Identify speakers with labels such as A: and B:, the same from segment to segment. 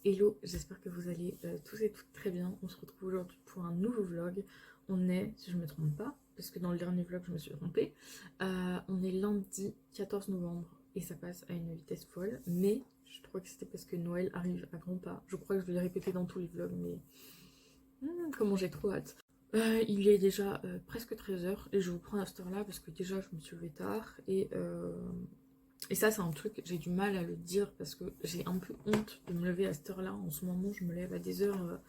A: Hello, j'espère que vous allez tous et toutes très bien. On se retrouve aujourd'hui pour un nouveau vlog. On est, si je ne me trompe pas, parce que dans le dernier vlog je me suis trompée, on est lundi 14 novembre et ça passe à une vitesse folle. Mais je crois que c'était parce que Noël arrive à grands pas. Je crois que je vais le répéter dans tous les vlogs, mais comment j'ai trop hâte. Il est déjà presque 13h et je vous prends à cette heure-là parce que déjà je me suis levée tard et ça, c'est un truc, j'ai du mal à le dire parce que j'ai un peu honte de me lever à cette heure-là. En ce moment, je me lève à des heures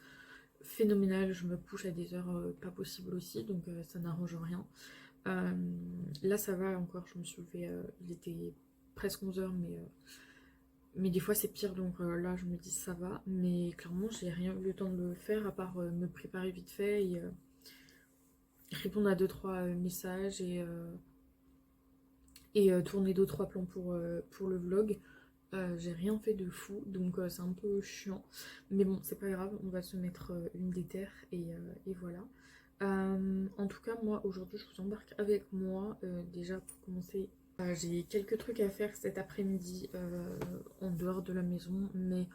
A: phénoménales, je me couche à des heures pas possibles aussi, donc ça n'arrange rien. Euh, Là, ça va encore, je me suis levée, il était presque 11h, mais des fois c'est pire, donc là, je me dis ça va. Mais clairement, j'ai rien eu le temps de le faire à part me préparer vite fait et répondre à deux trois messages et tourner deux trois plans pour le vlog. J'ai rien fait de fou, donc c'est un peu chiant. Mais bon, c'est pas grave, on va se mettre une déterre et voilà. En tout cas, moi, aujourd'hui, je vous embarque avec moi. Déjà, pour commencer, j'ai quelques trucs à faire cet après-midi en dehors de la maison, mais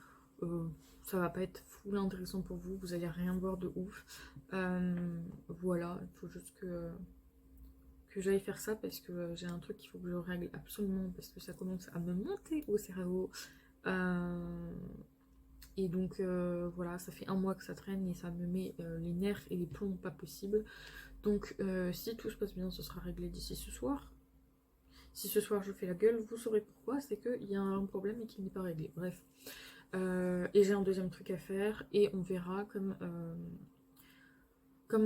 A: euh, ça va pas être full intéressant pour vous. Vous allez rien voir de ouf. Voilà, il faut juste que j'aille faire ça parce que j'ai un truc qu'il faut que je règle absolument parce que ça commence à me monter au cerveau. Euh, et donc voilà, ça fait un mois que ça traîne et ça me met les nerfs et les plombs pas possible. Donc si tout se passe bien, ce sera réglé d'ici ce soir. Si ce soir je fais la gueule, vous saurez pourquoi, c'est qu'il y a un problème et qu'il n'est pas réglé. Bref. Et j'ai un deuxième truc à faire et on verra comme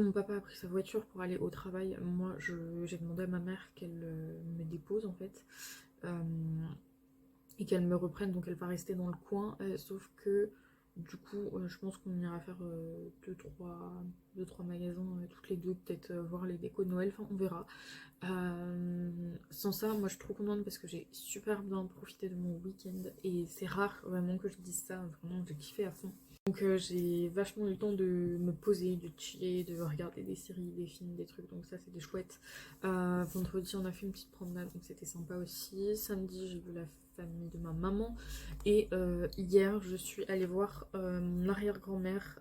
A: mon papa a pris sa voiture pour aller au travail, moi j'ai demandé à ma mère qu'elle me dépose en fait euh, et qu'elle me reprenne, donc elle va rester dans le coin, sauf que du coup je pense qu'on ira faire deux, trois magasins toutes les deux, peut-être voir les décos de Noël, enfin on verra. Sans ça, moi je suis trop contente parce que j'ai super bien profité de mon week-end et c'est rare vraiment que je dise ça, vraiment j'ai kiffé à fond. Donc j'ai vachement eu le temps de me poser, de chiller, de regarder des séries, des films, des trucs, donc ça c'était chouette. Vendredi on a fait une petite promenade, donc c'était sympa aussi. Samedi j'ai vu la famille de ma maman et hier je suis allée voir mon arrière-grand-mère,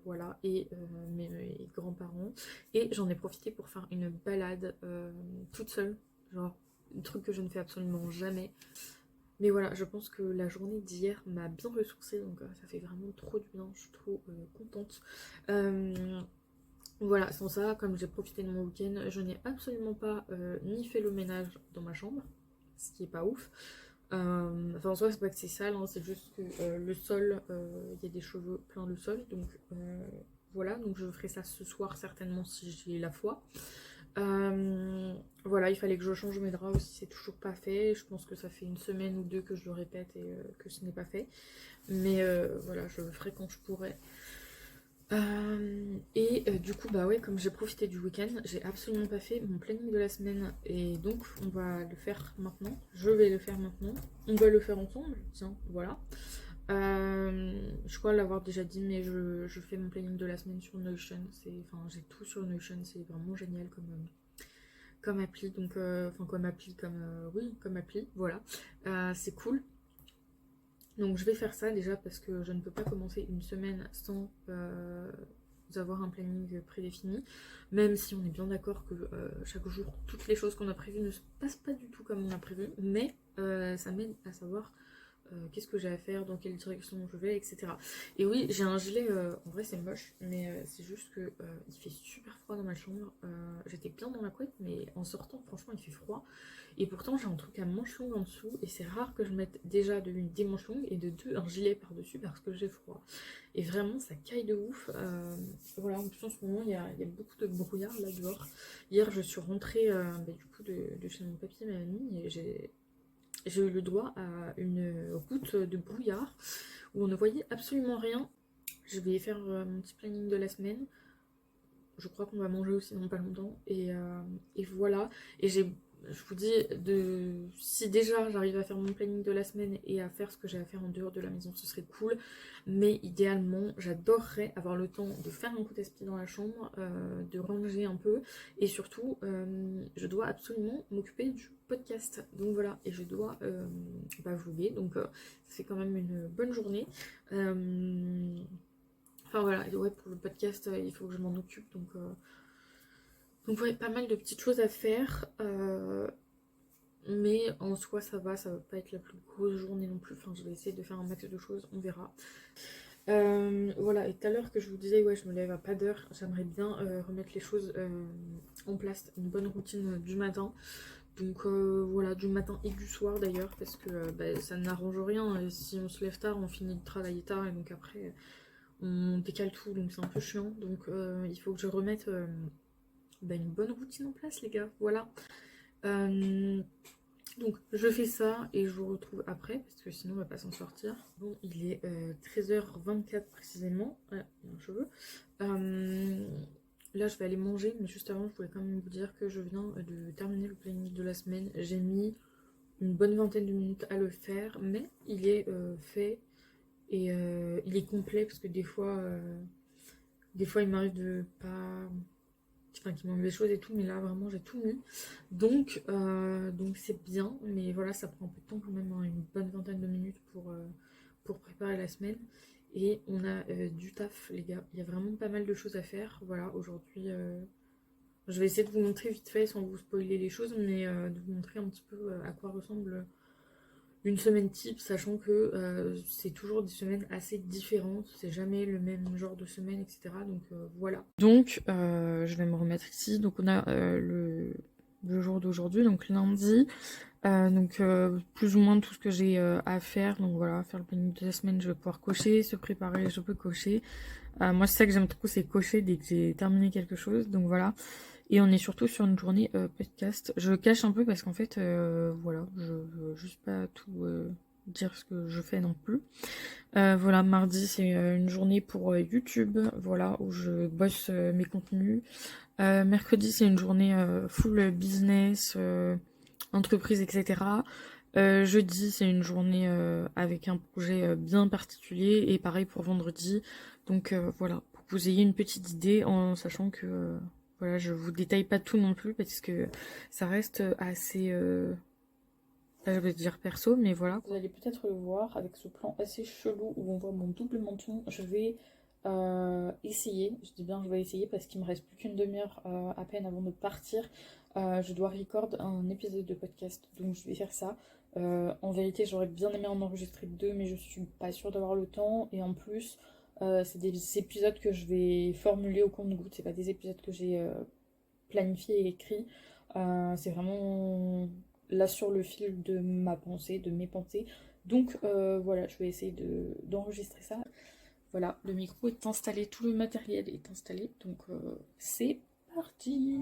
A: voilà, et mes grands-parents et j'en ai profité pour faire une balade toute seule, genre un truc que je ne fais absolument jamais. Mais voilà, je pense que la journée d'hier m'a bien ressourcée, donc ça fait vraiment trop du bien, je suis trop contente. Euh, voilà, sans ça, comme j'ai profité de mon week-end, je n'ai absolument pas ni fait le ménage dans ma chambre, ce qui est pas ouf. Enfin, en soi, c'est pas que c'est sale, hein, c'est juste que le sol, il y a des cheveux plein le sol, donc voilà, donc je ferai ça ce soir certainement si j'ai la foi. Voilà, il fallait que je change mes draps aussi, c'est toujours pas fait. Je pense que ça fait une semaine ou deux que je le répète et que ce n'est pas fait. Mais voilà, je le ferai quand je pourrai. Du coup, bah ouais, comme j'ai profité du week-end, j'ai absolument pas fait mon planning de la semaine. Et donc, on va le faire maintenant. Je vais le faire maintenant. On va le faire ensemble, tiens, voilà. Je crois l'avoir déjà dit, mais je fais mon planning de la semaine sur Notion. Enfin, j'ai tout sur Notion, c'est vraiment génial comme appli, donc enfin comme appli, oui, comme appli, voilà. C'est cool. Donc je vais faire ça déjà parce que je ne peux pas commencer une semaine sans avoir un planning prédéfini, même si on est bien d'accord que chaque jour, toutes les choses qu'on a prévues ne se passent pas du tout comme on a prévu, mais ça m'aide à savoir qu'est-ce que j'ai à faire, dans quelle direction je vais, etc. Et oui, j'ai un gilet, en vrai c'est moche, mais c'est juste que il fait super froid dans ma chambre. J'étais bien dans la couette, mais en sortant, franchement, il fait froid. Et pourtant, j'ai un truc à manches longues en dessous, et c'est rare que je mette déjà de une des manches longues et de deux un gilet par-dessus parce que j'ai froid. Et vraiment, ça caille de ouf. Voilà, en plus en ce moment, il y a beaucoup de brouillard là dehors. Hier, je suis rentrée du coup de chez mon papier et ma mamie, et j'ai eu le droit à une route de brouillard où on ne voyait absolument rien. Je vais faire mon petit planning de la semaine. Je crois qu'on va manger aussi dans pas longtemps. Et voilà. Et j'ai je vous dis, si déjà j'arrive à faire mon planning de la semaine et à faire ce que j'ai à faire en dehors de la maison, ce serait cool. Mais idéalement, j'adorerais avoir le temps de faire un coup d'esprit dans la chambre, de ranger un peu. Et surtout, je dois absolument m'occuper du podcast. Donc voilà, et je dois vlogger. Donc ça fait quand même une bonne journée. Enfin voilà, et ouais, pour le podcast, il faut que je m'en occupe. Donc ouais, pas mal de petites choses à faire. Mais en soi ça va pas être la plus grosse journée non plus. Enfin je vais essayer de faire un max de choses, on verra. Voilà, et tout à l'heure que je vous disais, ouais, je me lève à pas d'heure. J'aimerais bien remettre les choses en place, une bonne routine du matin. Donc voilà, du matin et du soir d'ailleurs, parce que ça n'arrange rien. Et si on se lève tard, on finit de travailler tard, et donc après on décale tout, donc c'est un peu chiant. Donc il faut que je remette une bonne routine en place, les gars. Voilà. Donc je fais ça et je vous retrouve après parce que sinon on va pas s'en sortir. Bon, il est 13h24 précisément. Ouais, il y a un cheveu. Là je vais aller manger, mais juste avant je voulais quand même vous dire que je viens de terminer le planning de la semaine. J'ai mis une bonne vingtaine de minutes à le faire, mais il est fait et il est complet parce que des fois il m'arrive de pas... Enfin, qui manque des choses et tout, mais là vraiment j'ai tout mis. Donc c'est bien, mais voilà, ça prend un peu de temps quand même, hein, une bonne vingtaine de minutes pour préparer la semaine. Et on a du taf, les gars. Il y a vraiment pas mal de choses à faire. Voilà, aujourd'hui, je vais essayer de vous montrer vite fait sans vous spoiler les choses, mais de vous montrer un petit peu à quoi ressemble une semaine type, sachant que c'est toujours des semaines assez différentes, c'est jamais le même genre de semaine, etc. Donc voilà. Donc je vais me remettre ici. Donc on a le jour d'aujourd'hui, donc lundi. Plus ou moins tout ce que j'ai à faire. Donc voilà, faire le planning de la semaine, je vais pouvoir cocher, se préparer, je peux cocher. Moi c'est ça que j'aime trop, c'est cocher dès que j'ai terminé quelque chose. Donc voilà. Et on est surtout sur une journée podcast. Je cache un peu parce qu'en fait, voilà, je veux juste pas tout dire ce que je fais non plus. Voilà, mardi, c'est une journée pour YouTube, voilà, où je bosse mes contenus. Mercredi, c'est une journée full business, entreprise, etc. Jeudi, c'est une journée avec un projet bien particulier. Et pareil pour vendredi. Donc voilà, pour que vous ayez une petite idée en sachant que... voilà, je vous détaille pas tout non plus parce que ça reste assez, je vais dire perso, mais voilà. Vous allez peut-être le voir avec ce plan assez chelou où on voit mon double menton. Je vais essayer, je dis bien je vais essayer parce qu'il me reste plus qu'une demi-heure à peine avant de partir. Je dois record un épisode de podcast, donc je vais faire ça. En vérité, j'aurais bien aimé en enregistrer deux, mais je suis pas sûre d'avoir le temps. Et en plus, c'est des épisodes que je vais formuler au compte-gouttes. C'est pas des épisodes que j'ai planifiés et écrits. C'est vraiment là sur le fil de ma pensée, de mes pensées. Donc voilà, je vais essayer d'enregistrer ça. Voilà, le micro est installé, tout le matériel est installé. Donc c'est parti.